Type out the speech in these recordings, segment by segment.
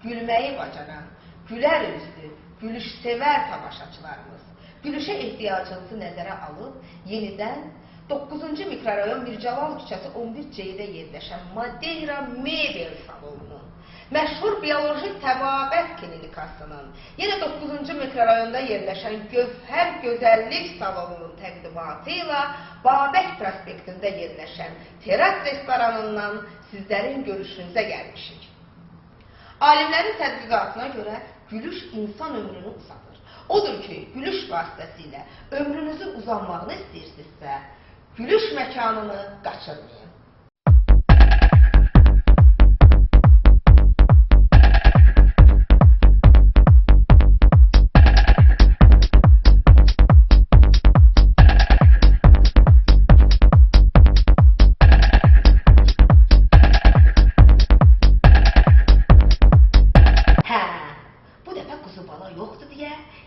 gülməyi bacaran, gülər üzlü, gülüşsevər tamaşaçılarımız gülüşə ehtiyacınızı nəzərə alıb, yenidən 9-cu mikrorayon Mircəlal küçəsi 11C-də yerləşən Madeira Mebel salonunun, məşhur bioloji təbabət klinikasının, yenə 9-cu mikrorayonda yerləşən Gövhər Gözəllik salonunun təqdimatı ilə Babək prospektində yerləşən Teras restoranından sizlərin görüşünüzə gəlmişik. Alimlərin tədqiqatına görə gülüş insan ömrünü uzadır. Odur ki, gülüş vasitəsilə ömrünüzün uzanmağını istəyirsinizsə, gülüş məkanını qaçırmayın.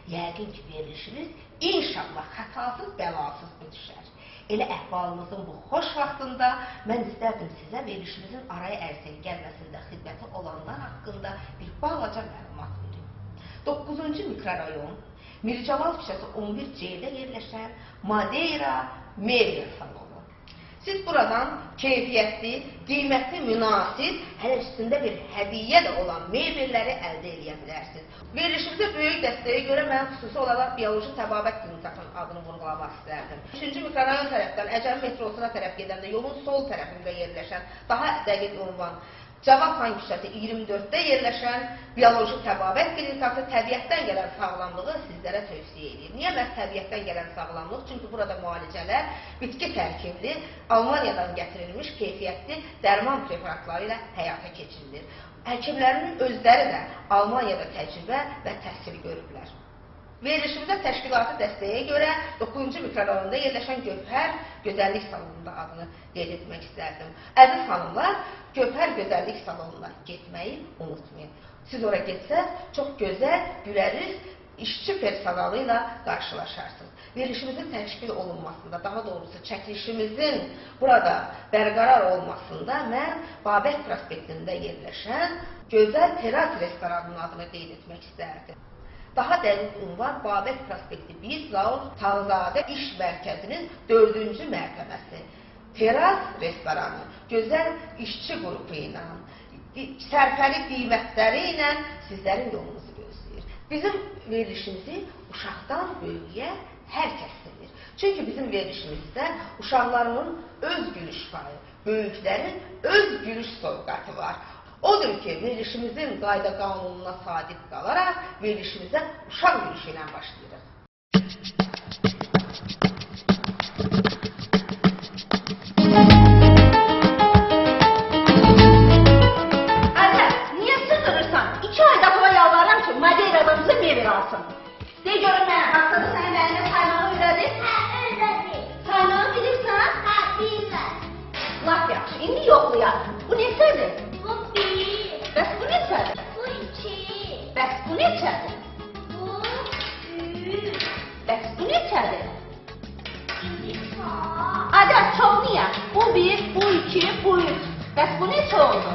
Yəqin ki, verilişiniz inşallah xətasız, bəlasız düşər. Elə əhvalımızın bu xoş vaxtında mən istərdim sizə verilişimizin araya ərsəyə gəlməsində xidməti olanlar haqqında bir balaca məlumat verim. 9-cu mikrorayon Mircəlal küçəsi 11C-də yerləşən Madeira Mebel salonu. Siz buradan keyfiyyətli, qiymətli, münasib, hələ üstündə bir hədiyyə də olan mebelləri əldə edə bilərsiniz. Verilişimizə böyük dəstəyə görə mən xüsusi olaraq bioloji təbabət klinikasının adını vurğulamaq istərdim. 3-cü mikrorayon tərəfdən Əcəmi metrosuna tərəf gedəndə yolun sol tərəfində yerləşən, daha dəqiq ünvan Cavad xan küçəsi 24-də yerləşən bioloji təbabət klinikası təbiətdən gələn sağlamlığı sizlərə tövsiyə edir. Niyə məhz təbiətdən gələn sağlamlıq? Çünki burada müalicələr bitki tərkibli, Almaniyadan gətirilmiş keyfiyyətli dərman preparatları ilə həyata keçirilir. Həkimlərinin özləri də Almaniyada təcrübə və təhsil görüblər. Verilişimizə təşkilatı dəstəyə görə 9-cu mikrorayonda yerləşən Gövhər Gözəllik salonunda adını qeyd etmək istərdim. Əziz xanımlar, Gövhər Gözəllik salonuna getməyi unutmayın. Siz ora getsəz, çox gözəl, güləriz, işçi personalı ilə qarşılaşarsınız. Verilişimizin təşkil olunmasında, daha doğrusu çəkilişimizin burada bərqərar olmasında mən Babək prospektində yerləşən Gözəl Teras restoranının adını qeyd etmək istərdim. Daha dəqiq ünvan Babək prospekti 1 Zaur Tağzadə İş Mərkəzinin 4-cü mərtəbəsi. Teras restoranı gözəl işçi qrupu ilə, sərfəli qiymətləri ilə sizlərin yolunuzu gözləyir. Bizim verilişimizi uşaqdan böyüyə hər kəs sevir. Çünki bizim verilişimizdə uşaqlarının öz gülüş payı, böyüklərin öz gülüş sovqatı var. Odur ki, verilişimizin qayda qanununa sadiq qalaraq verilişimizə uşaq gülüşü ilə başlayırıq. Anne, niye sığdırırsan? 2 ayda hava yalvarıram ki, Madeira'dan bize meyve alsın. De görün ben, haftada sen benimle saymağı öğrendin. Öğrendim. Saymağı bilirsen? Bilmem. Laf yaxşı, indi yoxlayasın. Bu neçədir? Bu bir. Bəs bu neçədir? Bu iki. Bəs bu neçədir? Bu üç. Bəs bu neçədir? İki. Ada, çoxlu ya. Bu 1, bu 2, bu 3. Bəs bu neçə oldu?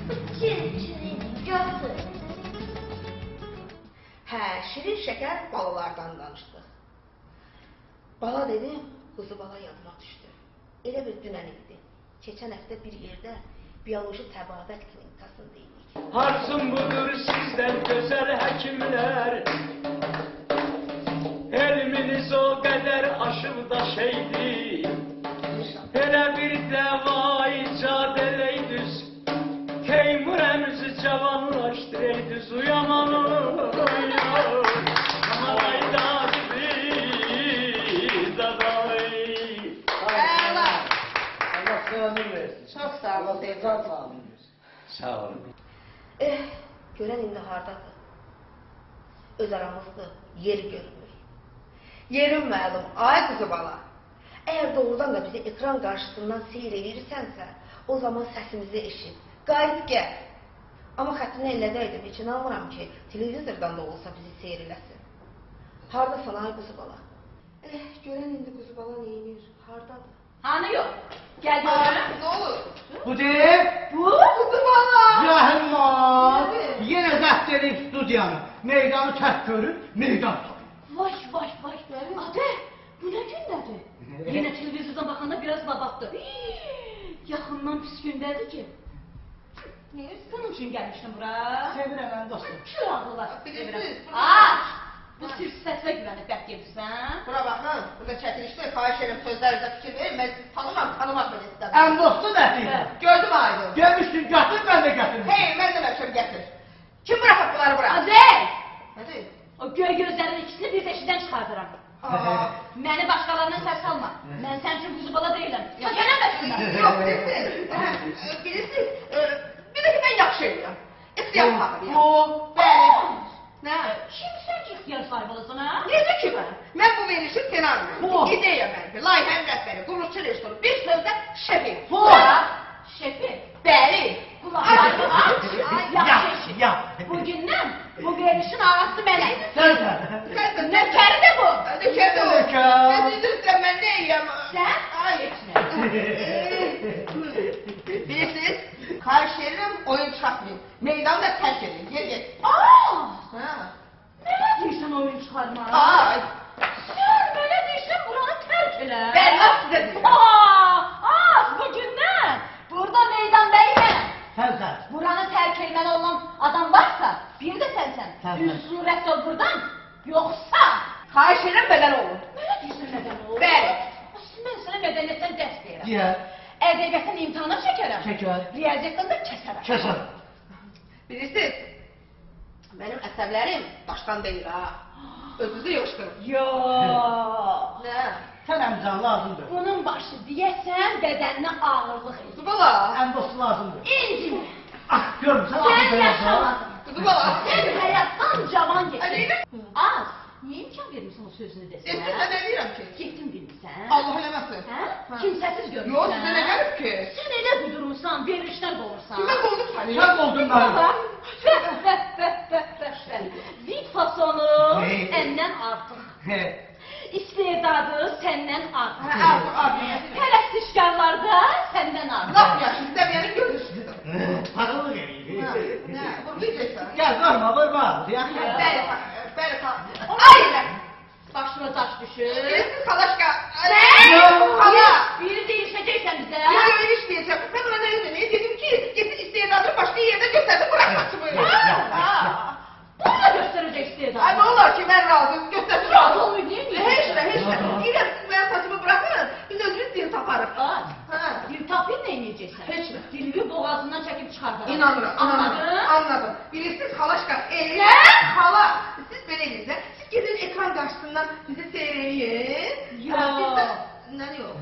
Bu çirkin. Götür. Hə, şirin şəkər balalardan danışdıq. Bala dedim, quzu bala yadıma düşdü. Elə bir dünən idi. Keçən həftə bir yerdə bioloji təbabət klinikasında idik. Arzum budur sizden güzel hekimler. Elminiz o kadar aşıp da şeydi. Hele bir deva icat edeydüz. Teymuremizi cavanlaştıraydüz. Uyaman uyuyor. Hayda Çox sağ ol, Tezcan. Sağ olun. Görən indi hardadır? Öz aramızdır, yeri görünür. Yerim məlum, ay qızı bala. Əgər doğrudan da bizi ekran qarşısından seyr edirsənsə, o zaman səsimizi eşit, qayıt gəl. Amma xəttinə ellədəydim, heç inanmıram ki, televizordan da olsa bizi seyr eləsin. Hardasan ay qızı bala? Görən indi qızı bala neyinir, hardadır? Anı yok. Gel görürüm. Ne olur? Bu değil. Bu? Kızım valla. Zahimmat. Evet. Yine zəbt edib studiyanı. Meydanı tək görün, meydan soyun. Vay vay vay. Adı, bu ne gündədir? Yine televizyondan bakanda biraz babattı. Yakından pis gündədir ki. Niye senin için gelmiştim bura? Sevirəm mən dostum. Kür ağlılar. Bilirsiniz. Aç! Bu sırf sesle güvenip bək gelirsən. Buna bakın. Burada çəkilişdə xahiş edirəm sözlərinizə fikir verin. Mən tanımaq belə istəmirəm. Ən dostu nədir? Gözüm aydın. Gelmişsin gətir, mən də gətirmişim. Hey, mən deməmişəm gətir. Kim bırakıb bunları bura? Adel! Nədir? O göy gözlerin ikisini bir deşidən çıxardıram. Aa. Məni başqalarından səs alma. Mən sənin üçün kuzu bala deyiləm. Sökənəməsin. Yox, bilirsiniz. Bilirsiniz. Bir də ki, mən yaxşı edirəm. İxtiyar sahibi. Bu, Bəli. Nə? Kimsən ki ixtiyar sahibi olasan ha? Necə ki mən? Mən bu verilişin senaryosu, Bu. ideya mənfi, layihənin rəhbəri, quruluşçu rejissoru, bir sözlə şefim. Bu. Şefi. Bəli. Kulaklarını aç. Yap, Yaxşı eşit. yap. Bugündən bu verilişin ağası mənəm. Sən. Nökəri də bu. Nökər o. Nökər. Mən bilirsən, mən nə yiyəm? Sən? Ay, bilirsiniz, xahiş edirəm, oyun çıxartmayın. Meydanı da tərk edin, yer get. Aa! Ha. Nələ deyirsən oyun çıxarma? Ay. Sən belə deyirsən buranı tərk elə. Ben laf size diyorum. Bugündən burada meydan bəyəm. Sən. Buranı tərk etməli olan adam varsa, bir də sənsən. Sən. Üstünü rədd ol buradan. Yoxsa Xahiş edirəm, bədən olun. belə deyirsən nədən olur? Bəli. Mən sənə mədəniyyətdən dərs deyirəm. Diyə, Ədəbiyyatdan imtahana çəkərəm. çəkər, Riyaziyyatdan da kəsərəm. kəsər. Bilirsiniz, benim əsəblərim daşdan deyil ha. Özünüzü yığışdırın. Yox. Nə? Sən əmcan lazımdır. Bunun başı deyəsən bədəninə ağırlıq edir. Kuzu bala. Ən dostu lazımdır. İncimə. Ah, görmüsən, Sən ağzı yaşamadın. Kuzu bala. Sən həyatdan cavan Ay, geçdin. neydi? Az. Niyə imkan vermirsən o sözünü desən? Etsin, nə deyirəm ki? Getdin bilmirsən. Allah eləməsin. Hə? Ha. Kimsəsiz görmüşsən. Yox, sizə nə gəlib ki? Sən elə budurmuşsan, verilişdən qolursan. Kimə qoldum səni? Sən qoldun məni. Vit fasonu Hey. səndən artıq. He. İstedadı səndən artıq. Hə, artıq. Pərəstişkarlar da səndən artıq. Laf yaxşı, istəməyəni görürsünüz. Paralıq Nə? eləyir. Nə? Vurmayacaqsan. Gəl, qorma, vurma. Yaxşı. Bəli, bəli, ay! Başına taş düşür. Bilirsiniz, xalaşka. Ne? Xala. Biri değişeceksen bize. Yo, yo, hiç diyeceğim. Ben ona ne dedim? Dedim ki, getir istedadını başka yerde gösterdi, bırak saçımı. Bunu da gösterecek istedim. Ay ne olur ki ben razıyım, göstersin. Razı olmuyor değil mi? Hiç de, hiç de. Yine ben saçımı bırakırım, biz özümüz dil taparım. Aa, Ha. bir tapayım ne yiyeceksin? Hiç mi? Dilini boğazından çekip çıkartırım. İnanırım, Anladın? anladım. Bilirsiniz halaşka, Ne? hala, siz böyle edin de, siz gidin ekran karşısından bizi seyreyin. Yo. Ne yok?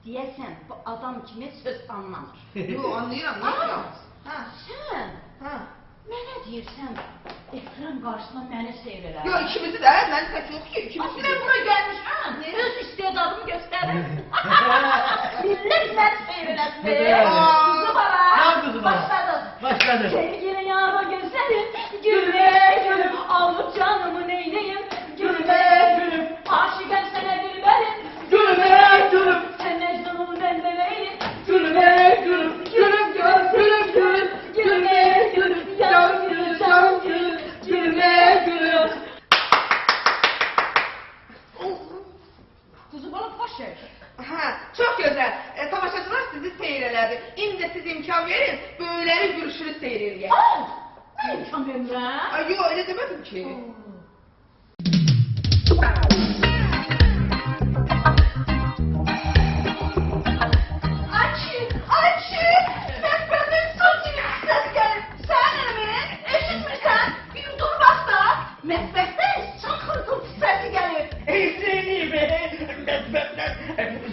Diyesen bu adam kimi söz anlamır. Yo, anlıyorum, ne Aa, yok? Ha, sen ha. mənə deyirsən, ekran qarşısına məni seyr elə. Yo, ikimizi de, ben tek yok ki, ikimizi Ben bura gelmişəm, öz istedadımı göstərim. Millet mən seyr eləsin. Evet. Kuzu bala. Al kuzu bala. Başladı. Başladı. Sevgili yağma gözlerim, gülme gülüm, alıp canımı neyleyim, gülme gülüm, aşıken sana dilberim, Gülme, gülüm. sen mecnunumu ben beleyim, Gülme, gülüm. gülüm gülüm gülüm gülüm, gülme gülüm, yan gülüm, can gülüm, gülme gülüm. Kuzu bala baş ver. Ha, çok güzel. Tamaşaçılar sizi seyirlerdi. İndi siz imkan verin, böyleleri gülüşünü seyirliye. Al! Ne imkan verirəm? Ay yok, öyle demedim ki. Açı, açı! Ses benden son ses gelip. Sen elimi, eşitmişsen, bir dur bak da. Mesbekte çakırtı sesi gelir. Seni be.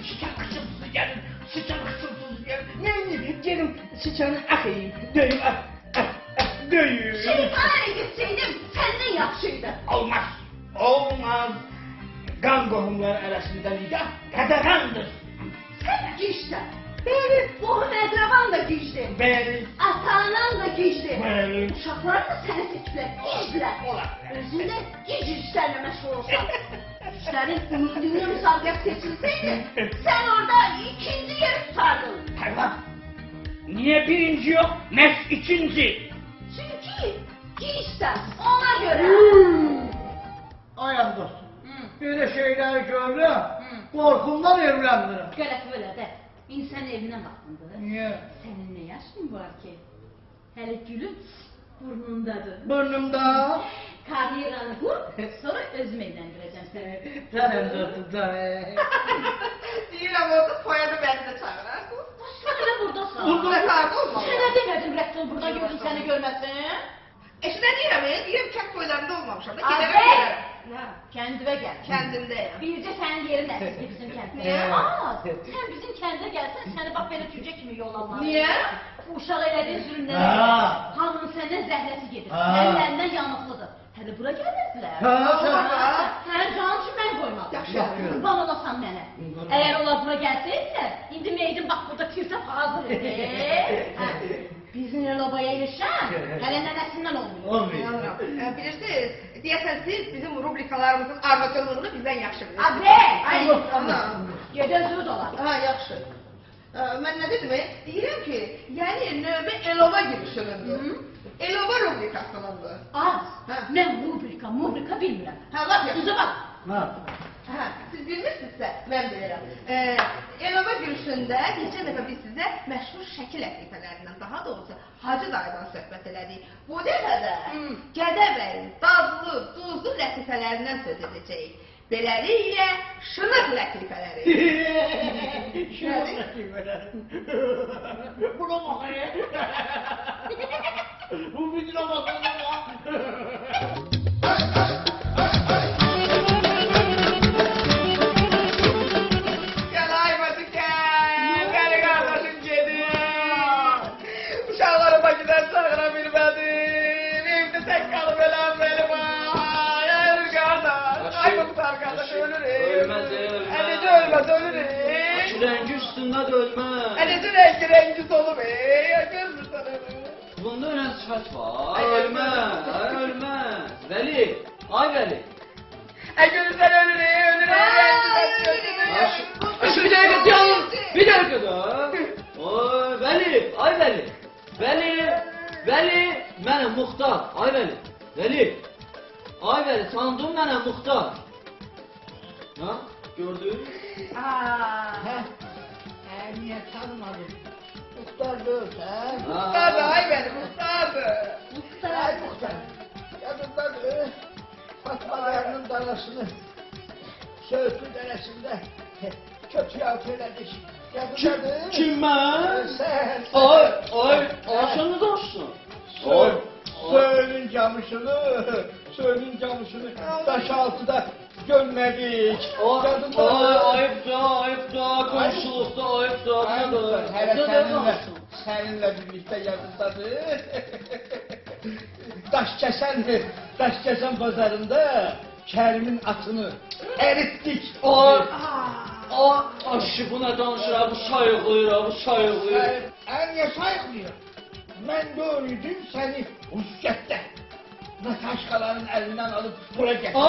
Sıçan kısımsız gelin. Sıçan kısımsız gelin. Ne gelin sıçanı akayım. Döyüm döyüm. Şeytan'a gitseydim senden yaxşıydı. Olmaz. Olmaz. Kan qohumlar arasında nikah qadağandır. Sen giyişten. Bəli. Bohum əqraban da giyişdi. Bəli. Ata-anan da giyişdi. Bəli. Uşaqlar da səni seçdilər, gizdilər. Olar. Özün də gic işlərlə məşğul olsan. Üstlerin dünya müsabakası seçilseydi sen orada ikinci yeri tutardın. Hayvan. Niye birinci yok? Nes ikinci. Çünkü girişten ona göre. Ayam dostum. Böyle şeyler görürüm. Korkumdan evlenirim. Gerek böyle de. İnsan evine baktındı. Niye? Senin ne yaşın var ki? Hele gülün burnundadır. Burnumda. Kariyeranı kur, sonra özüm evlendireceğim seni. Canım dostum canım. Deyirəm orada soyadı məni də çağırar. Sen de buradasın. Burada sardı olmalı. Sana demedim rektor burada gördüm seni görmesin. Eşidə deyirəm, deyirəm kət toylarında olmamışam da. Abi! Gedərəm görərəm. Nə? Kendime gel. Kəndimdəyəm. Birce senin yerin eski bizim kendine. Aa, sen bizim kende gelsen seni bak böyle tücce kimi yollanmaz. Niye? Uşaq elədiyin zülümlere. Ha. Hamının senden zəhləsi gedir. Ha. Əllərindən yanıqlıdır. Hələ bura gəlirdilər. Ha. Hər can üçün mən qoymadım. Yaxşı. Qurban olasan mənə. Əgər onlar bura gəlsəydilər, indi meydim bax burada tirsəf hazır idi. Hə, Bizim el obaya ilişən, hələ nənəsindən olmuyor. Olmuyor. Bilirsiniz, deyəsən siz bizim rubrikalarımızın armatörlüğünü bizdən yaxşı bilirsiniz. Abi! Ay, ana. Ged özünü dolar. Ha, yaxşı. Mən nə dedim? Deyirəm ki, yəni növbə elova girişinimdir. Elova rubrikasınındır. Az. Hə. Mən rubrika bilmirəm. Hə, laf yaxşı. Qızı bax. Ha. Hə, siz bilmirsinizsə, mən bilirəm. Elova gülüşündə keçən dəfə biz sizə məşhur şəkil lətifələrindən, daha doğrusu Hacı dayıdan söhbət elədik. Bu dəfə də Gədəbəyin dadlı, duzlu lətifələrindən söz edəcəyik. Beləliklə, şınıq lətifələri. Buna bakayım. Bu bir Ramazan ama. Gel ay bacı gel, gel kardeşim geliyor. Uşaqlarıma gider çağıra bilmədim, evdə tək qalıb eləm benim ay. Hayır kardeş, ay muhtar kardeş ölürüm. Ölmez, ölmez. Əlici ölmez ölürüm. Rengi üstünde de ölmez. Əlici rengi solub görmürsən ölürüm. Bunda önemli sıfat var. Ay, Ölmez, ay ölmez. Veli, ay Veli. Görürsən ölürüm. Şu bir dakika yavrum, bir dakika da. Oy Veli, ay Veli. Veli, mənəm muhtar, ay Veli. Veli, ay Veli, sandın mənəm muhtar. Ha, gördün? Niye tanımadın? Muhtar görsen. Muhtardı ay benim muhtardı. Ay muhtar. Yanındadır. Fatmalarının darasını Söğütlü deresinde kötüye söyledik. Yanındadır. Kim ben? Sen. Ay, aşını dostsun. Söğünün camışını taş altıda görmedik. Ayıpta, komşulukta ayıpta. Hele seninle birlikte yanındadır. Daşkesen pazarında Kerim'in atını erittik. Aşı bu ne danışır, bu sayıqlayır. Niye sayıklıyor? Ben doğruydum seni Rusyette. Nataşkaların elinden alıp buraya getirdim.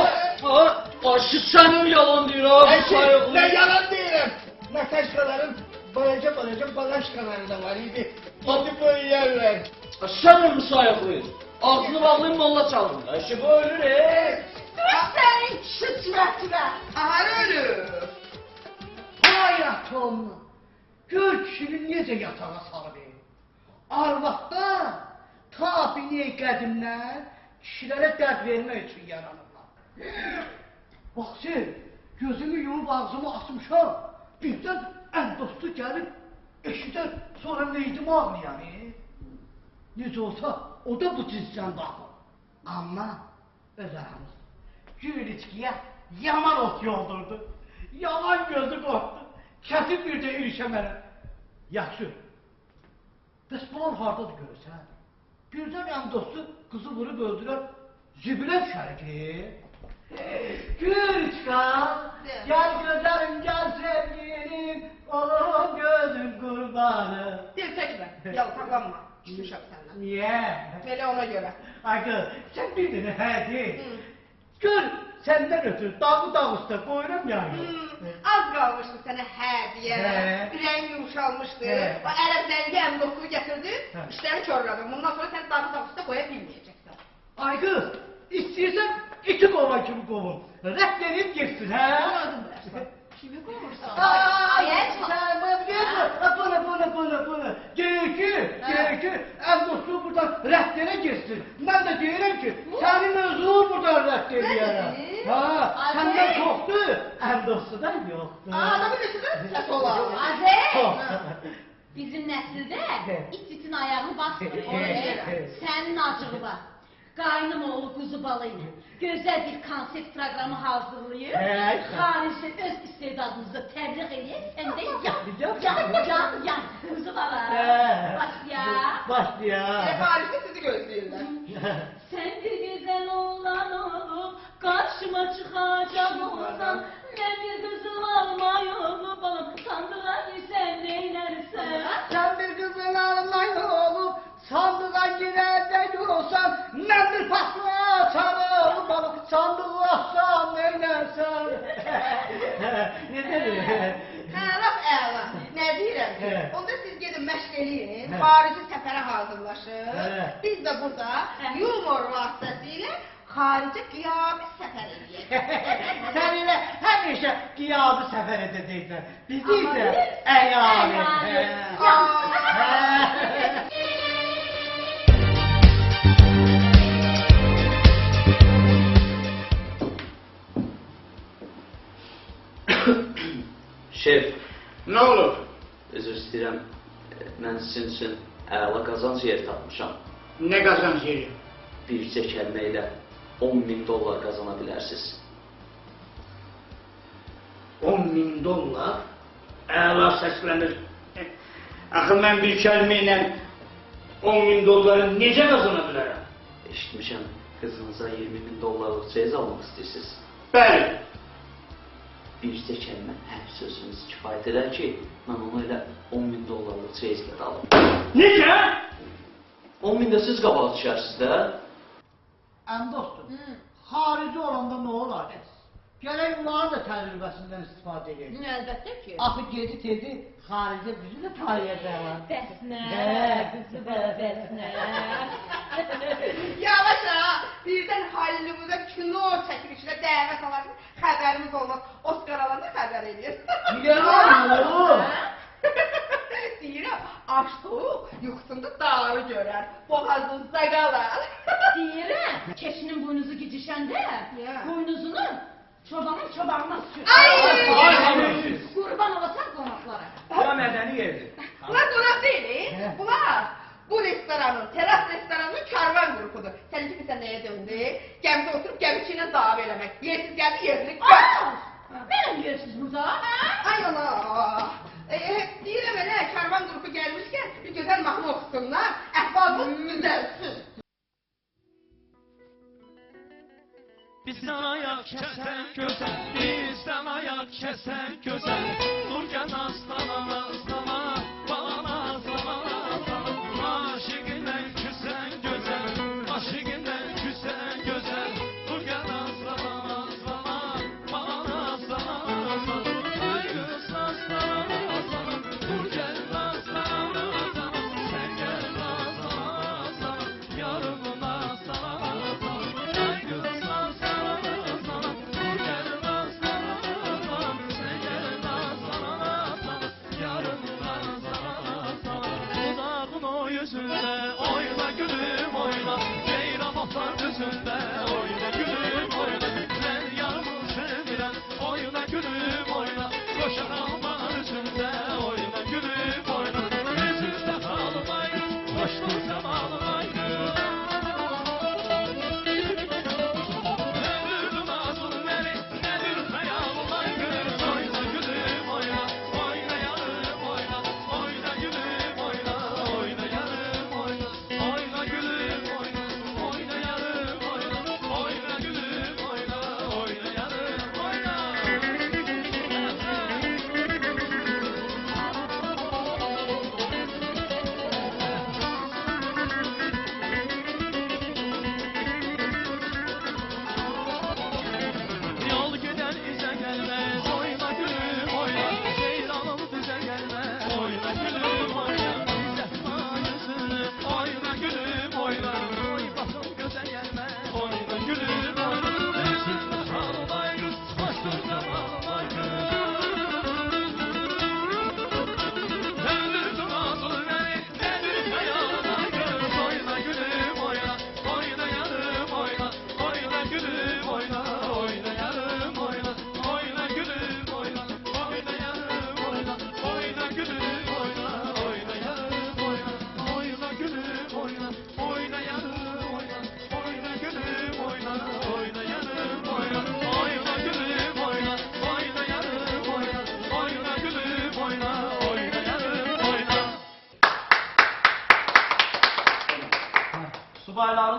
Aşı sənin yalan deyir, bu sayıqlayır. Ne yalan değilim. Nataşkaların balaca balaşkaları da var idi. Gidip o yerler. Sənin mi sayıqlayır? Ağzını bağlayın, molla çalın. Aşı bu ölür, Sen çıtıra. Aha ölür. Hayat onu. Gör kişinin necə yatağa salıb. Arvaqda ta bini qədimdən kişilərə dərd vermək üçün yaranırlar. Bax sen, gözümü yumub ağzımı açmışam. Birdən ən dostu gəlib eşidən sonra neydim ağlayan. Necə olsa o da bu cinsdən baxır. Amma öz aramız. Gül içkiyə yaman ot yoldurdu. Yaman gözü qorxdu. Kəsib bir də ilişə mənə. Yaxşı. Bəs bunlar hardadır görürsən? Birdən ən dostu qızı vurub öldürər, zibilə düşər ki. Gülçka, gel gözlerim, gel sevgilim, oğlum gözün kurbanı. Dil çəkmə, yaltaqlanma. Düşmüşəm səndən. Niye? Elə ona görə. Ay kız, sen bildin hadi. Gör, senden ötürü dağı üstə qoyuram yani. Az qalmışdı sənə hə deyərəm. Hə. Ürəyin yumşalmışdı. Hə. O ərəb zəngi əmdokunu gətirdi. Hə. İşləri körlədim. Bundan sonra sən dağı üstə qoya bilməyəcəksən. Ay qız, istəyirsən iki qovan kimi qovun. Rədd edib getsin, hə? Kimi qovursan? Bunu. Gerekir. Əmdostu buradan rədd elə getsin. Mən də deyirəm ki, sənin özünü buradan rədd edəyərəm. Ha, səndən çoxdur, əmdostudan yoxdur. Adamın üstündə səs olar. Azər! Bizim nəsildə it-itin ayağını basmır. Sənin acığı var. Qaynım oğlu quzu balı ilə gözəl bir konsept proqramı hazırlayıb, xaricdə öz istedadınızı təbliğ edib, sən də yan, quzu bala. Başlaya. Xaricdə sizi gözləyirlər. Sən bir gözəl oğlan olub, qarşıma çıxacaq olsan, mən bir qızıl almay olub, balam, sandığa girsən, neynərsən? Sən bir qızın almayla olub, sandığa girəndə olsan, mən bir pasla açarım, bana sandığı açsam, neynərsən? Necədir? Hə, laf əla. Nə deyirəm ki, Hə. onda siz gedin məşq eləyin, Hə. xarici səfərə hazırlaşın. Hə. Biz də burada yumor vasitəsilə xarici qiyabi səfər eləyək. Sən elə həmişə qiyabı səfər edəcəksən. Bizi isə əyalət. Şef, Nə olur? üzr istəyirəm. Mən sizin üçün əla qazanc yeri tapmışam. Nə qazanc yeri? Bircə kəlmə ilə $10.000 qazana bilərsiniz. $10.000? Əla səslənir. Axı mən bir kəlmə ilə $10.000 necə qazana bilərəm? Eşitmişəm, qızınıza $20.000 çeyiz almaq istəyirsiniz. Bəli. Bircə kəlmə hər sözünüz kifayət edər ki, mən onu elə $10.000 çeyizlə də alım. Necə? 10.000 də siz qabağa düşərsiniz də. Əm dostum, xarici olanda nə olar? Gələk onların da təcrübəsindən istifadə edək. Əlbəttə ki. Axı gedi tedi xaricdə bizi də tanıyacaqlar. Bəs nə? Qızı bəs nə? Yavaş ha, birdən Hollywood'a kino çəkilişinə dəvət alardı, xəbərimiz olmaz. Oscar alanda xəbər eləyir. Yalan oğlum. Deyirəm, aç soğuk, yuxusunda dağları görər, boğazınızda qalar. Deyirəm, keçinin buynuzu gicişəndə, buynuzunu çobanın sür. Ay! Qurban olasan qonaqlara. Bura mədəni yerdir. Bunlar qonaq deyil, bunlar bu restoranın, teras restoranının karvan qrupudur. Səninki bilsən nəyə döndü? Gəmdə oturub gəmiçi ilə dava eləmək. Yersiz gəldi, yerini gör. Mənəm yersiz burada. Ay ana! Deyirəm elə, karvan qrupu gəlmişkən bir gözəl mahnı oxusunlar, əhvalımız düzəlsin. Bizdən ayaq kəsən gözəl, bizdən ayaq kəsən gözəl. Dur gəl aslana, aslana, bana aslana, aslana. Aşiqindən küsən gözəl, aşiqindən küsən gözəl. Dur gəl aslana, aslana, bana aslana, aslana. Ay qız aslana, aslana, dur gəl aslana, aslana. Sən gəl aslana, aslana, yarımın aslana, aslana. Ay qız aslana, aslana, dur gəl aslana, aslana. Sən gəl aslana, aslana, yarımın aslana.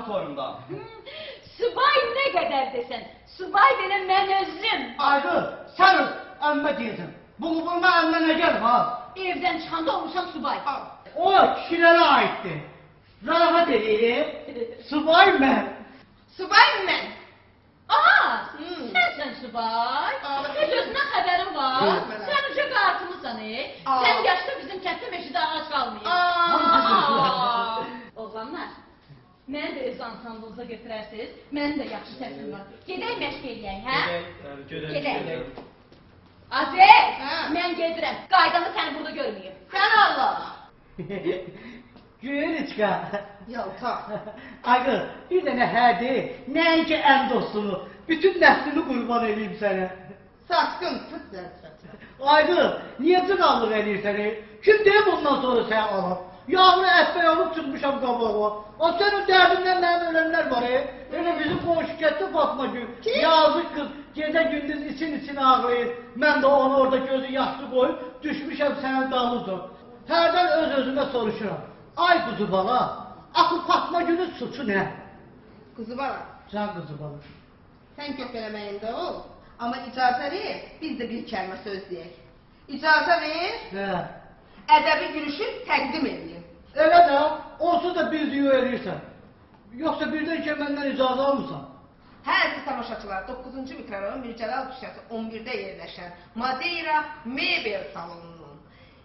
subayın toyunda. Subay nə qədər desən, subay belə mən özüm. Aydın, sən öz əmmə deyirsən. Bunu bulma əmmə nə gəlir ha? Evdən çıxanda olmuşam subay. O kişilərə aiddir. Rahat edeyim. Subay mən. Subay mən. Aha, sənsən subay. Heç özünə xəbərin var. Yox, mənə. Sən uca qartımısan, Aa. Sən yaşda bizim kənddə meşədə ağac qalmayıb. Oğlanlar, məni də öz ansamblınıza götürərsiniz. Mənim də yaxşı səsim var. Gedək məşq eləyək, hə? Gedək. Aziz, Hə? mən gedirəm. Qaydanda səni burada görməyim. Sən Allah. Göyeriçka. Yaltaq. Aydın, bir dənə hərdi. Nəinki ən dostunu. Bütün nəslini qurban edeyim sənə. Saçqın tut ləzzət. Aydın, niyə cınallıq eləyirsən? Kim deyib ondan sonra sən alaq? Yağlı ətbə olub çıxmışam qabağa. O sənin dərdindən mənim ölənlər var. Elə bizim qonşu kətdə Fatma Gül. Yazıq qız gecə gündüz için ağlayır. Mən də onu orada gözü yaşlı qoyub düşmüşəm sənin dalınca. Hərdən öz-özümə soruşuram. Ay quzu bala, axı Fatma Gülün suçu nə? Quzu bala, Sən quzu bala. sən göt eləməyində ol. Amma icazə ver, biz də bir kəlmə söz deyək. İcazə ver, Hə. ədəbi gülüşü təqdim edeyim. Elə də, onsuz da bildiyi eləyirsən. Yoxsa birdən ki məndən icazə almırsan. Hə, əziz tamaşaçılar, 9-cu mikrorayon Mircəlal küçəsi 11-də yerləşən Madeira Mebel salonunun,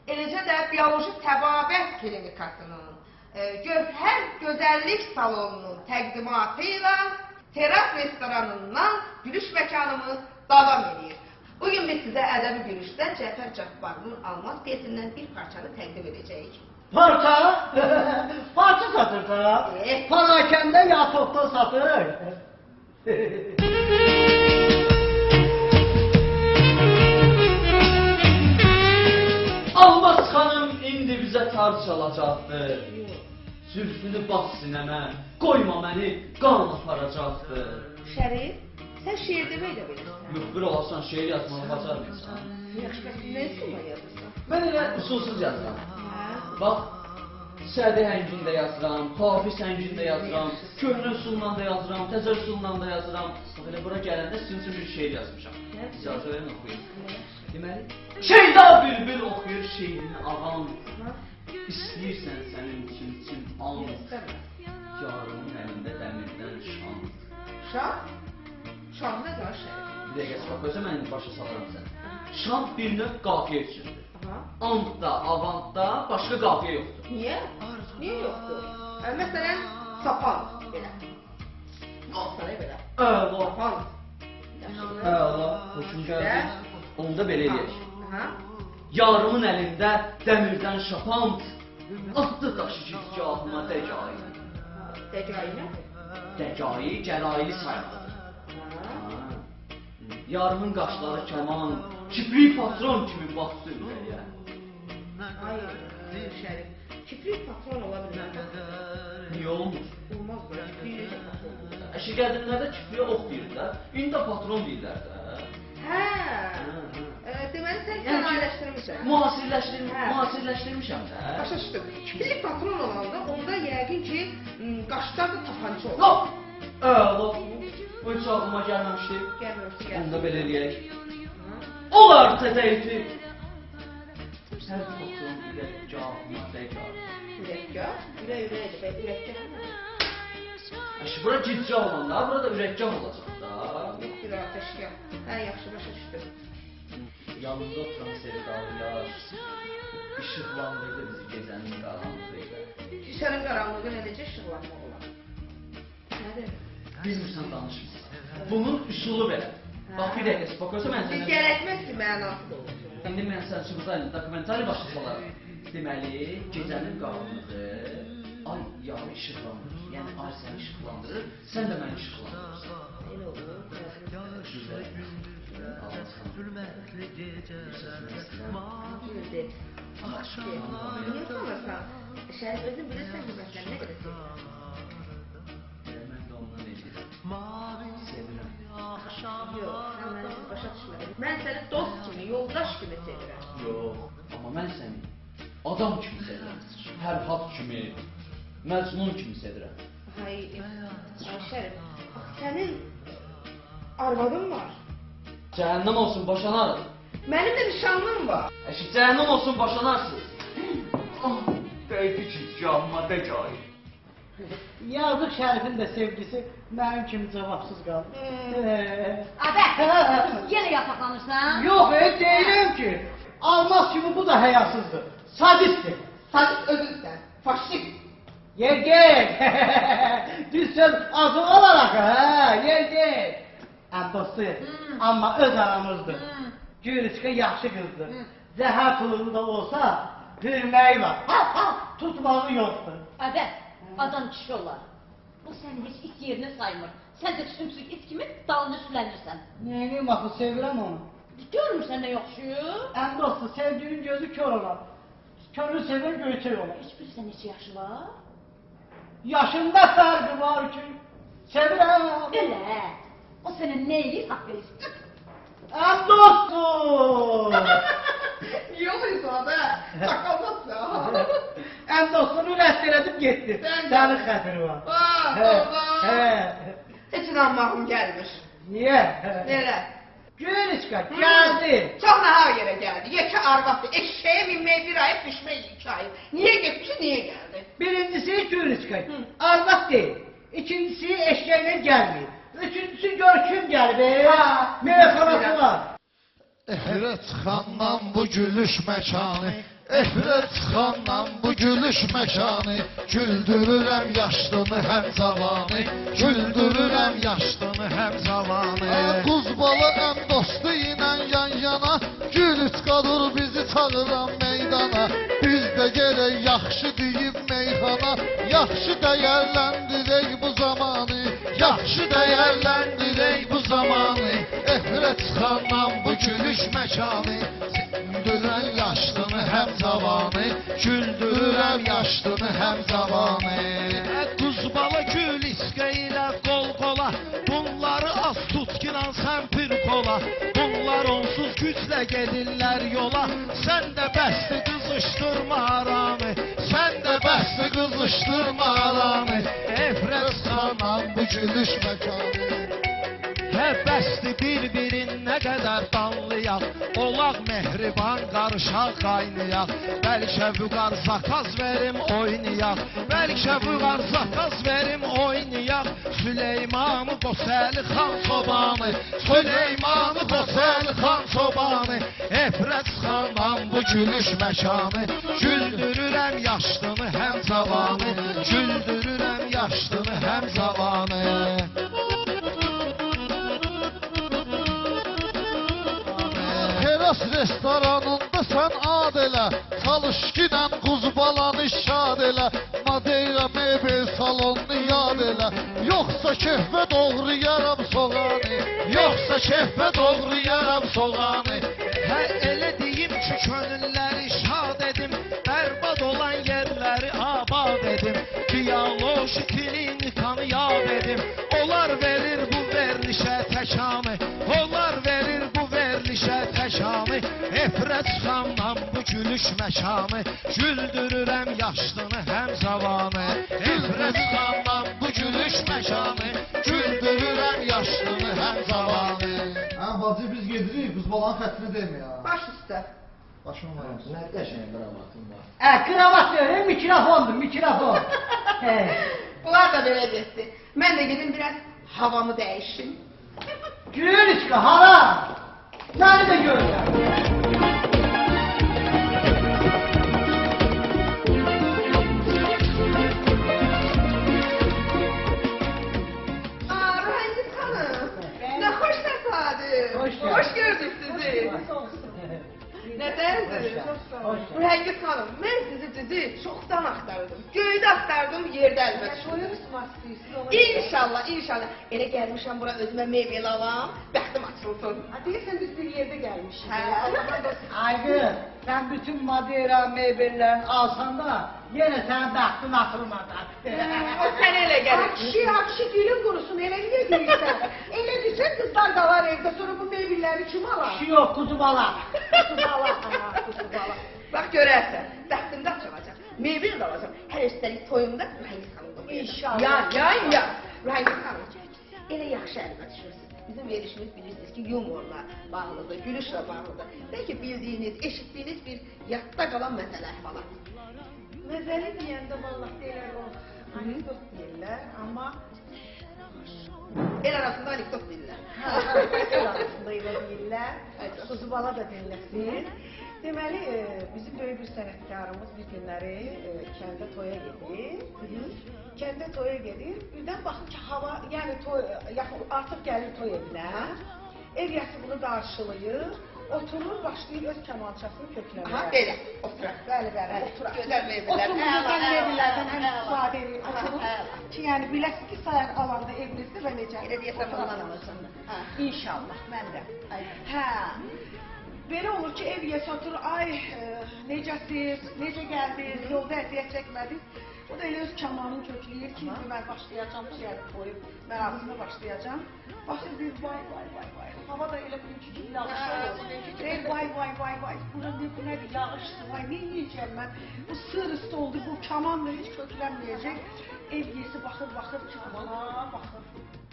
eləcə də bioloji təbabət klinikasının, Gövhər Gözəllik salonunun təqdimatı ilə Teras restoranından gülüş məkanımız davam edir. Bugün biz sizə ədəbi gülüşdən Cəfər Cabbarlının Almaz piyesindən bir parçanı təqdim edəcəyik. Parça? Parça satır da. Parakəndə ya topda satır. Almaz xanım indi bizə tar çalacaqdır. Zülfünü bas sinəmə, qoyma məni qan aparacaqdır. Şərif, sən şeir demək də bilirsən. Yox, bir olasan şeir yazmağı bacarmırsan. Yaxşı, bəs nə üsulla yazırsan? Mən elə usulsuz yazıram. Bax, Sədi həngində yazıram, Hafiz həngində yazıram, Köhnə üsulla da yazıram, Təzə üsulla da yazıram. Belə bura gələndə sizin üçün bir şeir yazmışam. İcazə verin oxuyun. Deməli, Şeyda bülbül oxuyur şeirini ağam. İstəyirsən sənin için an. Yarımın əlində dəmirdən şan. Şan? Şan nə var Şərif? Bir dəqiqə bax, özə mən başa salaram sən. Şan bir növ qafiyə üçündür. Antda, avantda başqa qafiyə yoxdur. Niyə? Niyə yoxdur? Məsələn, sapan belə. Olsa belə. Əla, Sapan. əla, xoşum gəldi. Onda belə eləyək. Aha. Yarımın əlində dəmirdən şapant, atdı daşı gizgahıma dəgayi. Dəgayi nədir? Dəgayi cərayili saymalıdır. Yarımın qaşları kaman, kibrik patron kimi bastı ürəyə. Ay, Şərif. Kiprik patron ola bilməz. Niyə olmur? Olmaz belə. Kiprik patron olur. Əşi qədimlərdə kipriyə ox deyirlər, indi də patron deyirlər də. Hə. Deməli sən sənayiləşdirmişsən. Müasirləşdirmişəm də. Başa düşdüm. Kiprik patron olanda onda yəqin ki, qaşlar da tapanca olur. Yox! Əla, bu heç ağlıma gəlməmişdi. Gəlməmişdi, Onda belə eləyək. Olar tədəyifi. Hər patron ürəkgahıma dəgar. Ürəkgah? Ürəkdir, ürəkgah nə? Əşi, bura gicgah olanda, bura da ürəkgah olacaq da. Bir ateşgah. Hə, yaxşı, başa düşdüm. Yanında oturan sevdalılar, işıqlandırdı bizi gecənin qaranlığı ilə. Şüşənin qaranlığı necə işıqlanmaq olar? Nədir? Bilmirsən danışmısın. Bunun üsulu belə. Bax, bir dəqiqə, spokojsa mən Bir sənə... gərəkməz ki, mənası da olur. İndi mən sən çıxıdan dokumentari başa salarım. Deməli, gecənin qaranlığı, ay yağı işıqlandırır. Yəni, ay səni işıqlandırır, sən də məni işıqlandırırsan. Elə olur. Güzel. Güzel. Niyə sanırsan? Şərif özün bilirsən ki, mən səni nə qədər sevirəm. Mən də ondan edirəm. Sevirəm. Yox, sən məni başa düşmədin. Mən səni dost kimi, yoldaş kimi sevirəm. Yox, amma mən səni adam kimi sevirəm. Fərhad kimi, Məcnun kimi sevirəm. Ay, Şərif, sənin arvadın var. Cəhənnəm olsun, boşanarız. Mənim də nişanlım var. Əşi, cəhənnəm olsun, boşanarsınız. Deydi ki, canıma da cahil. Yazıq Şərifin də sevgisi mənim kimi cavabsız qaldı. Adə, yenə yataqlanırsan? Yox, deyirəm ki, almaz kimi bu da həyasızdır. Sadistdir. Sadist özünsən, faşist. Gel. Düz söz azı olarak gel. Dostu, amma öz aramızdır. Gülüçka yaxşı qızdır. Zəhər pulunu da olsa, hürməyi var. Tutmağı yoxdur. Adə, adam kişi olar. Bu səni heç it yerinə saymır. Sən də sümsük it kimi dalını sülənirsən. Neyim axı, sevirəm onu. Görmürsən nə yoxşuyur? Dostu, sevginin gözü kör olar. Körü sevən göyçək olar. Heç bilirsən neçə yaşı var? Yaşında fərqi var ki, sevirəm. Elə, o sənə nə eləyir, haqq verirsin. Dostu! Niyə oluyorsun be? Sakalmasın. Dostunu rəst elədib getdi. Sənin xətiri var. Heç inanmağım gəlmir. Niyə? Nerə? Gülüçka, gəldi. Çox nahar yerə gəldi. Yekə arvaddır. Eşeğe minmək bir ayıb, düşmək 2 ayıb. Niyə getdi, niyə gəldi? Birincisi Gülüçka, arvad deyil. İkincisi eşeğine gelmiyor. Üçüncüsü görküm geldi. Meyxanası var. Efirət xandan bu gülüş məkanı, Efirət xandan bu gülüş məkanı, Güldürürəm yaşlını həm cavanı, Güldürürəm yaşlını həm cavanı. Quzbalı əm dostu ilə yan yana, Gülüçka dur bizi çağıran meydana, Biz də gələk yaxşı deyib meyxana, Yaxşı dəyərləndirək bu zamanı, Yaxşı dəyərləndirək bu zamanı. Efirət xandan bu gülüş məkanı, Güldürən yaşlını həm cavanı, Güldürürəm yaşlını həm cavanı. Quzbalı Gülüçka ilə qol qola, Bunları az tut ki lan sən bir qola, Bunlar onsuz güclə gedirlər yola, Sən də bəsdir qızışdırma aramı, Sən də bəsdir qızışdırma aramı. Efirət xandan bu gülüş məkanı, Bəsdir bir-birin nə qədər danlayaq, Olaq mehriban qarışaq qaynayaq, Bəlkə vüqar zakaz verim oynayaq, Bəlkə vüqar zakaz verim oynayaq, Süleymanı Qosəli xan sobanı, Süleymanı Qosəli xan sobanı. Efirət xandan bu gülüş məkanı, Güldürürəm yaşlını həm cavanı, Güldürürəm yaşlını həm cavanı. Teras restoranında sən ad elə, Çalışkinən quzbalanı şad elə, Madeyra mebel salonunu yad elə, Yoxsa kehvə doğrayaram soğanı, Yoxsa kehvə doğrayaram soğanı. Hə elə deyim ki, könülləri şad edim, Bərbad olan yerləri abad edim, Diyaloji klinikanı yad edim, Onlar verir bu verilişə təkamı, Onlar verir bu verilişə təkamı. Efirət xandan bu gülüş məkanı, Güldürürəm yaşlını həm cavanı. Efirət xandan bu gülüş məkanı, Güldürürəm yaşlını həm cavanı. Bacı biz gedirik, quzbalanın xətrini demə ya. Baş üstə. Başım var. Nə qəşəng qravatın var. Kravat deyil, mikrofondur, mikrofon. Bunlar da belə getdi. Mən də gedim biraz havamı dəyişim. Gülüçka, hala. Səni də görürəm. Ruhayzit Hanım, ne hoş tesadüf. Hoş gördük sizi. Nədəndir? Ruhayzit Hanım, mən sizi düzü çoxdan axtardım. Göydə axtardım, yerdə əlbət. İnşallah, inşallah. Elə gəlmişəm bura özümə mebel alam, bəxtim açılsın. Deyirsən biz bir yerdə gəlmişik. Aygın, sen bütün Madeira meyvelerini alsan da yine sen baktın atılmadan. O sənə elə gəlir. Akşi dilin qurusun, elə niyə deyirsən? Elə desən qızlar da var evdə, sonra bu meyvilləri kim alar? Şu yok kuzu bala. Kuzu bala, kuzu bala. Bax görərsən, bəxtimdə açılacaq. Mebel də alacam. Hər üstəlik toyumda Ruhayzit Hanımda. İnşallah. Ya. Rəhimət xanım, elə yaxşı əlimə düşürsünüz. Bizim verilişimiz bilirsiniz ki, yumorla bağlıdır, gülüşlə bağlıdır. Bəlkə bildiyiniz, eşitdiyiniz bir yadda qalan məsələ falan. Məzəli deyəndə vallah deyirlər o anekdot deyirlər, amma El arasında anekdot deyirlər. el arasında elə deyirlər. Kuzu bala da dinləsin. Deməli, bizim böyük bir sənətkarımız bir günləri kəndə toya gedir. Kəndə toya gedir. Birdən baxır ki, hava, yəni artıq gəlir toy evinə. Ev yası bunu qarşılayır. Oturur, başlayır öz kamançasını kökləməyə. Aha, belə, oturaq. Bəli, oturaq. Gözəl meyvələr. Oturur, gözəl meyvələrdən həm istifadə edir, oturur. Ki, yəni biləsiniz ki, sayaq alanda evinizdə və necə? Elə deyəsən, ondan alırsın. İnşallah, mən də. Hə. Belə olur ki, ev yiyəsi oturur, ay, necəsiz, necə gəldiniz, yolda əziyyət çəkmədiniz. O da elə öz kamanını kökləyir ki, mən başlayacam, şəhər qoyub, mərasimə başlayacam. Baxır, deyir, vay, hava da elə bugünkü kimi yağışlı olur. Deyir, vay, bura nədir, yağışdır, vay, nə yiyəcəm mən? Bu sır üstü oldu, bu kamanla heç köklənməyəcək. Ev yiyəsi baxır ki, ona, baxır,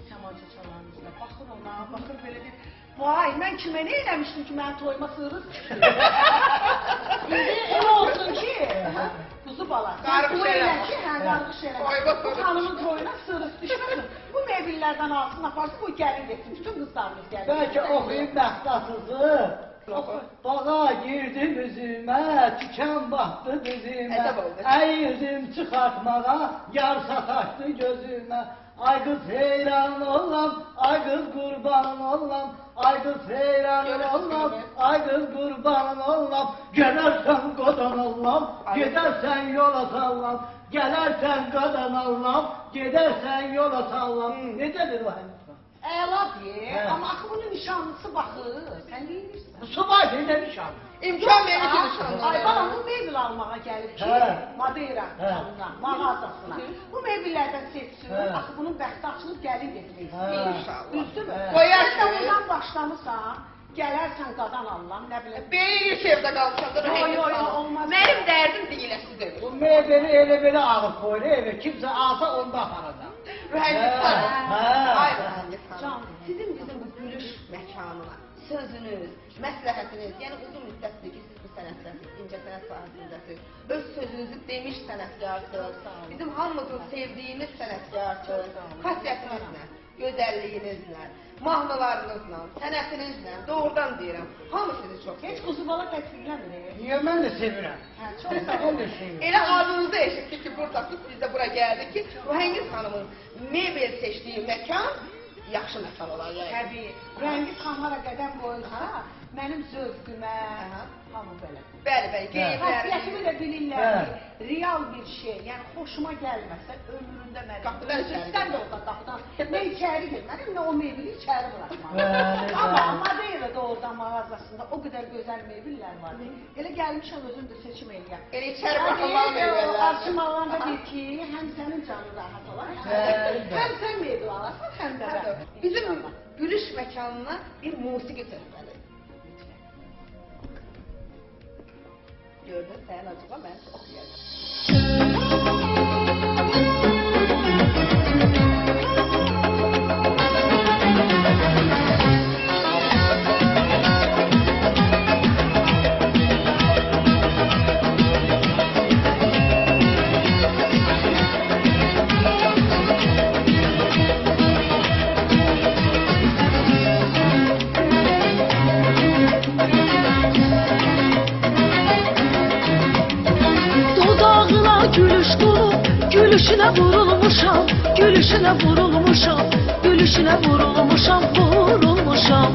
kamancı çalanın üzrə, baxır ona, baxır belə deyir, vay, mən kimə nə eləmişdim ki, mən toyuma sığırız düşür. Elə olsun ki, kuzu bala, qarğış elə. Qarğış elə. Bu xanımın toyuna sığırız düşməsin. Bu meyvillərdən alsın, aparsın, bu gəlin etsin, bütün qızlarımız gəlin. Bəlkə oxuyub məxtasızı. Bağa girdim üzümə, tükən baxdı dizimə. Əyirdim çıxartmağa, yar sataşdı gözümə. Ay qız heyran olam, ay qız qurban olam. Ay qız heyran olam, ay qız qurban olam. Gələrsən qadan olam, gedərsən yola sallam. Gələrsən qadan olam, gedərsən yola sallam. Necədir o həmin? Əla deyir, amma axı bunun nişanlısı baxır, sən deyirsən. Subay deyil nişanlı. İmkan verir ki, nişanlı. Ay balam, bu meybil almağa gəlib ki, Madeira canına, mağazasına. Bu meybillərdən seçsin, axı bunun bəxti açılıb gəlin getirmək istəyir. İnşallah. Düzdürmü? Qoyarsın. Sən bundan başlamısan, gələrsən qadan Allahım, nə bilim. Beni bir evdə qalmışam da. Yo, olmaz. Mənim dərdim deyiləsi deyil. Bu meybeli elə belə alıb qoyur evə, kimsə alsa onda aparacaq. Rəhimət xanım. Ay Rəhimət Can, xanım. Sizin bizim bu gülüş məkanına sözünüz, məsləhətiniz, yəni uzun müddətdir ki, siz bu sənətdəsiniz, incə sənət sahəsindəsiniz. Öz sözünüzü demiş sənətkarsınız. Bizim hamımızın sevdiyimiz sənətkarsınız. Xasiyyətinizlə, gözəlliyinizlə, mahnılarınızla, sənətinizlə, doğrudan deyirəm, hamı sizi çox Heç sevir. kuzu bala təsvirləmir. Niyə mən də sevirəm? Hə, çox sağ Mən ol. də sevirəm. Elə adınızı eşitdik ki, buradaki biz də bura gəldik ki, Rəhəngiz xanımın mebel seçdiyi məkan yaxşı məkan olar. Təbii, Rəngiz xan hara qədəm qoyursa, mənim zövqümə, hamı belə. Bəli, Xasiyyətimi qeyfləri. də bilirlər ki, real bir şey, yəni xoşuma gəlməsə, ömründə mənim, Qapıdan içəri sən də orada qapıdan, nə içəri girmədim, nə o meyvili içəri buraxmadım. Bəli, Amma bəli. Madeira'da oradan mağazasında o qədər gözəl meyvilər var. Elə gəlmişəm özüm də seçim eləyəm. Elə içəri baxılan meyvələr. Arşım alanda bir ki, həm sənin canın rahat olar, həm sən meyvə alarsan, həm də mən. Bizim gülüş məkanına bir musiqi töhfəli. Gördün, sən acaba mən oxuyacağım. Dudağına gülüş qurub, gülüşünə vurulmuşam, gülüşünə vurulmuşam, gülüşünə vurulmuşam, vurulmuşam.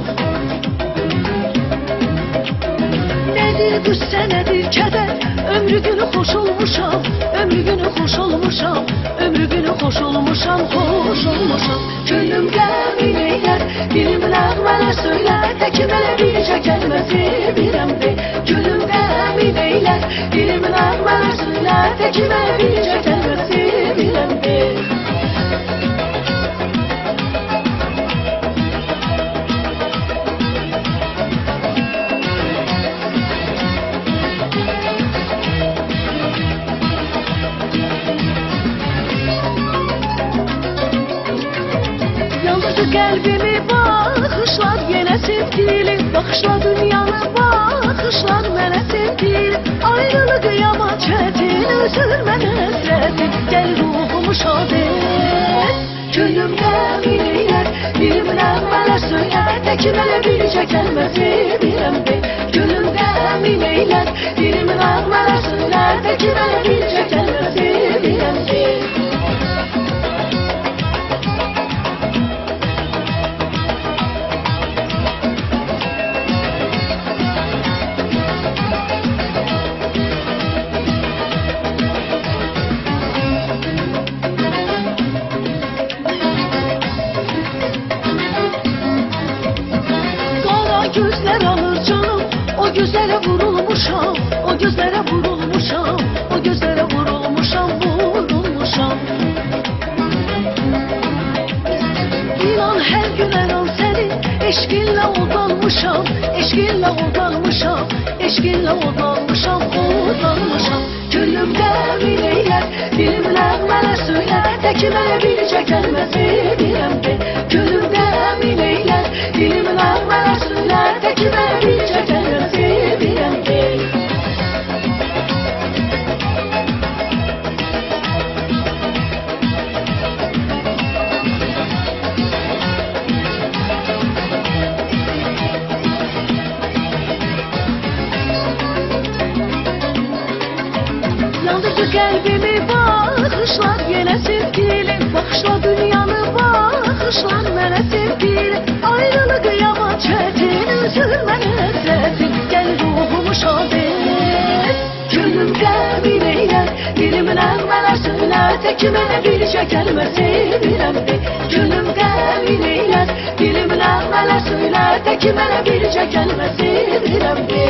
Nədir qüssə, nədir kədər, ömrü günü xoş olmuşam, ömrü günü xoş olmuşam, ömrü günü xoş olmuşam, xoş olmuşam. Gönlüm qəmin eylər, dilim nəğmələr söylər, təkim elə bircə kəlmə sevirəm de. Gönlüm qəmin eylər, dilim nəğmələr söylər, təkim elə bircə kəlmə sevirəm de. baxışlar yenə sevgili, baxışlar dünyanı baxışlar mənə sevgili. Ayrılıq qiyama çətin, üzür mənə həsrətin, gəl ruhumu şad et. Könlüm qəmin eylər, dilimdən mənə söylər, təki mənə bircə kəlmə sevirəm de. Könlüm qəmin eylər, dilimdən mənə söylər, təki mənə bircə kəlmə sevirəm de. Gözler alır canım, o gözlere vurulmuşam, o gözlere vurulmuşam, o gözlere vurulmuşam, vurulmuşam. İnan her gün her an seni, eşkinle odanmışam, eşkinle odanmışam, eşkinle odanmışam, odanmışam. Gönlümdə min eylər, dilimlə mənə söylər, təki mənə bircə kəlmə sevirəm de. Gönlümdə min eylər, dilimlə mənə söylər, təki mənə bircə kəlmə sevirəm de. Yandırdı qəlbimi baxışlar yenə sevgili, baxışlar dünyanı baxışlar mənə sevgili. Ayrılıq qiyama çətin, üzür mənə həsrətin, gəl ruhumu şad et. Könlüm qəmin eylər, dilimdən mənə söylər, təki mənə bircə kəlmə sevirəm de. Könlüm qəmin eylər, dilimdən mənə söylər, təki mənə bircə kəlmə sevirəm de.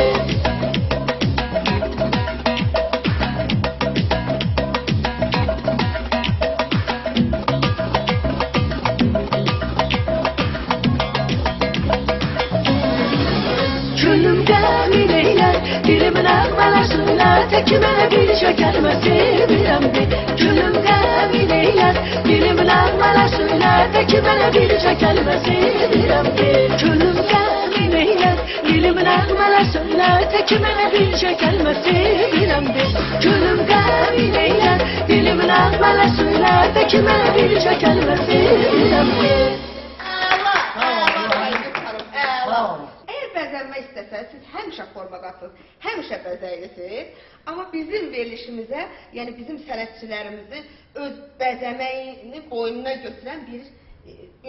Qəmin eylər, dilimdən mənə söylər, təki mənə bircə kəlmə sevirəm de. Gönlüm qəmin eylər, dilimdən mənə söylər, təki mənə bircə kəlmə sevirəm de. Gönlüm qəmin eylər, dilimdən mənə söylər, təki mənə bircə kəlmə sevirəm de. Gönlüm qəmin eylər, dilimdən mənə söylər, təki mənə bircə kəlmə sevirəm de. Bəzənmək istəsəz, siz həmişə formaqasınız, həmişə bəzəylisiniz. Amma bizim verilişimizə, yəni bizim sənətçilərimizin öz bəzəməyini boynuna götürən bir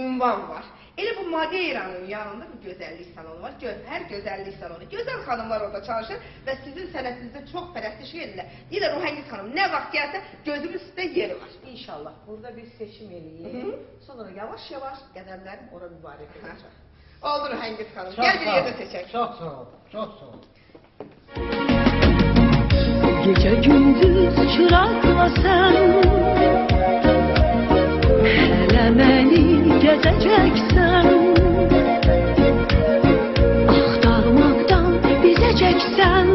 ünvan var. Elə bu Madeiranın yanında bir gözəllik salonu var, Gövhər Gözəllik Salonu. Gözəl xanımlar orada çalışır və sizin sənətinizdə çox pərəstiş edirlər. Deyirlər, Ruhəngiz xanım, nə vaxt gəlsə gözümüz üstə yeri var. İnşallah, burada bir seçim eləyik. Sonra yavaş-yavaş qədərlərim ora mübarək olacaq. Oldu Ruhəngiz xanım, gəl bir yerdə seçək. Çox sağ ol, çox sağ ol. Gece gündüz çırakla sen hele beni gezeceksen, aktarmaktan bizeceksen,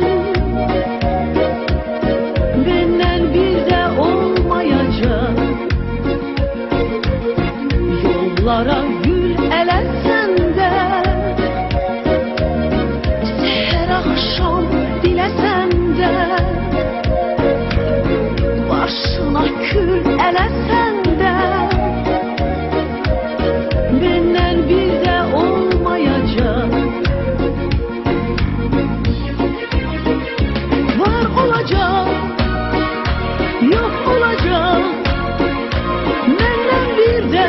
benden bir de olmayacak. Yollara gül elensen de, seher akşam dilesen de, başına kül elesen de, benden bir de olmayacak. Var olacak, yok olacak, benden bir de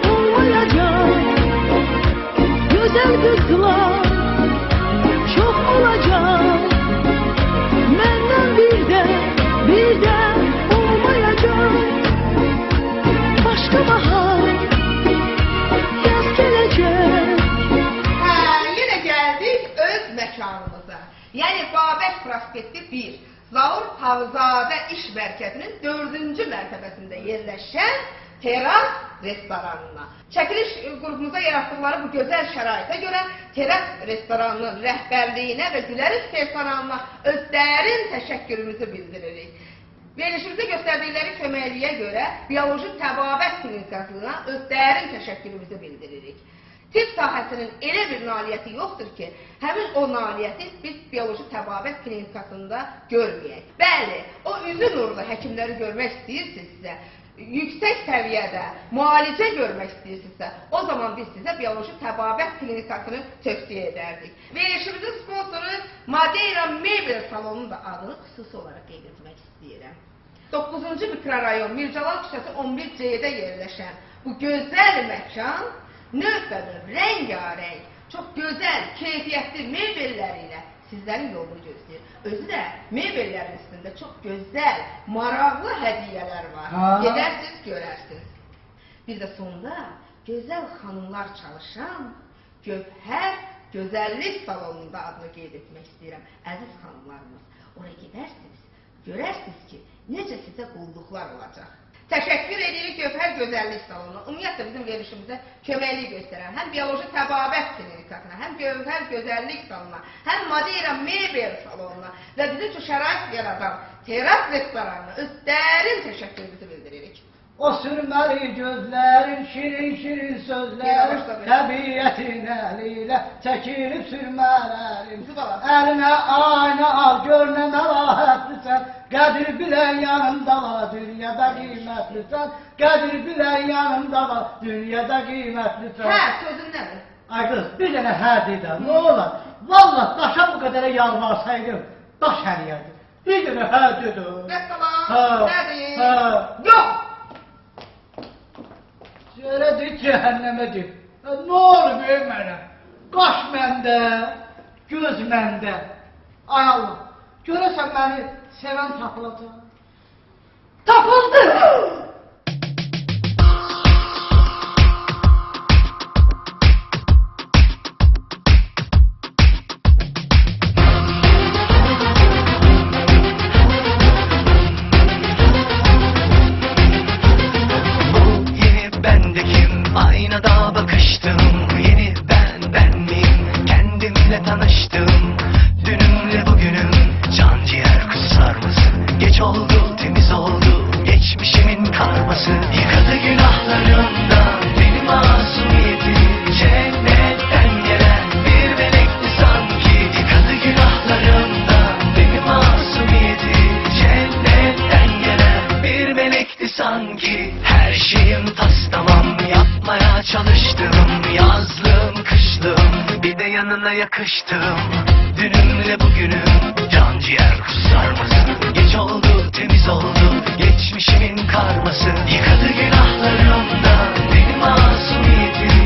olmayacak. Güzel kızlar çok olacak, benden bir de olmayacak. Başka bahar, yaz gelecek. Yine geldik öz məkanımıza. Yəni Babək Prospekti 1, Zaur Havzadə İş Mərkəzinin 4-cü mərtəbəsində yerləşən Teras restoranına. Çəkiliş qrupumuza yaratdıqları bu gözəl şəraitə görə Teras restoranının rəhbərliyinə və Güləriz personalına öz dərin təşəkkürümüzü bildiririk. Verilişimizdə göstərdikləri köməkliyə görə bioloji təbabət klinikasına öz dərin təşəkkürümüzü bildiririk. Tibb sahəsinin elə bir nailiyyəti yoxdur ki, həmin o nailiyyəti biz bioloji təbabət klinikasında görməyək. Bəli, o üzün uğurlu həkimləri görmək istəyirsinizsə, yüksək səviyyədə müalicə görmək istəyirsinizsə, o zaman biz sizə bioloji təbabət klinikasını tövsiyə edərdik. Verilişimizin sponsoru Madeira Mebel salonunun da adını xüsusi olaraq qeyd etmək istəyirəm. 9-cu mikrorayon Mircəlal küçəsi 11C-də yerləşən bu gözəl məkan növbədöv, rəngarəng, çox gözəl, keyfiyyətli mebelləri ilə sizlərin yolunu gözləyir. Özü də mebellərin üstündə çox gözəl, maraqlı hədiyyələr var. Gedərsiniz, görərsiniz. Bir də sonda gözəl xanımlar çalışan Gövhər Gözəllik salonunda adını qeyd etmək istəyirəm. Əziz xanımlarımız, oraya gedərsiniz, görərsiniz ki, necə sizə qulluqlar olacaq. Təşəkkür edirik Gövhər Gözəllik salonuna. Ümumiyyətlə bizim verilişimizə köməklik göstərən həm bioloji təbabət klinikasına, həm Gövhər Gözəllik salonuna, həm Madeira Mebel salonuna və bizim üçün şərait yaradan Teras restoranına öz dərin təşəkkürümüzü bildiririk. O sürməli gözlərin, şirin-şirin sözlərin, təbiyyətin əli ilə çəkilib sürmələrim. Əlinə ayna al, gör nə məlahətlisən, qədir bilən yanında var, dünyada qiymətlisən, qədir bilən yanında var, dünyada qiymətlisən. Hə, sözün nədir? Ay qız, bir dənə hə dedən, nə olar? Valla daşa bu qədərə yalvarsaydım, daş həriyərdi. Bir dənə hə dedim. Vəssalam, nədir? Yox! Söylədik cəhənnəmədir. Nə olur böyük mənə? Qaş məndə, göz məndə. Ay Allah, görəsən məni sevən tapılacaq. Tapıldı! Aynada bakıştım, yeni ben miyim? Kendimle tanıştım, dünümle bugünüm, can ciğer kusar mısın? Geç oldu, temiz oldu, geçmişimin karması. Yıkadı günahlarımdan beni masumiyetim, cennetten gelen bir melekti sanki. Yıkadı günahlarımdan beni masumiyetim, cennetten gelen bir melekti sanki. Her şeyim tas tamam, yapmaya çalıştım, yazlığım, kışlığım, bir de yanına yakıştım. Dünümle bugünüm, can ciğer kusar mısın? Geç oldu, temiz oldu, geçmişimin karması. Yıkadı günahlarımdan beni masumiyetim,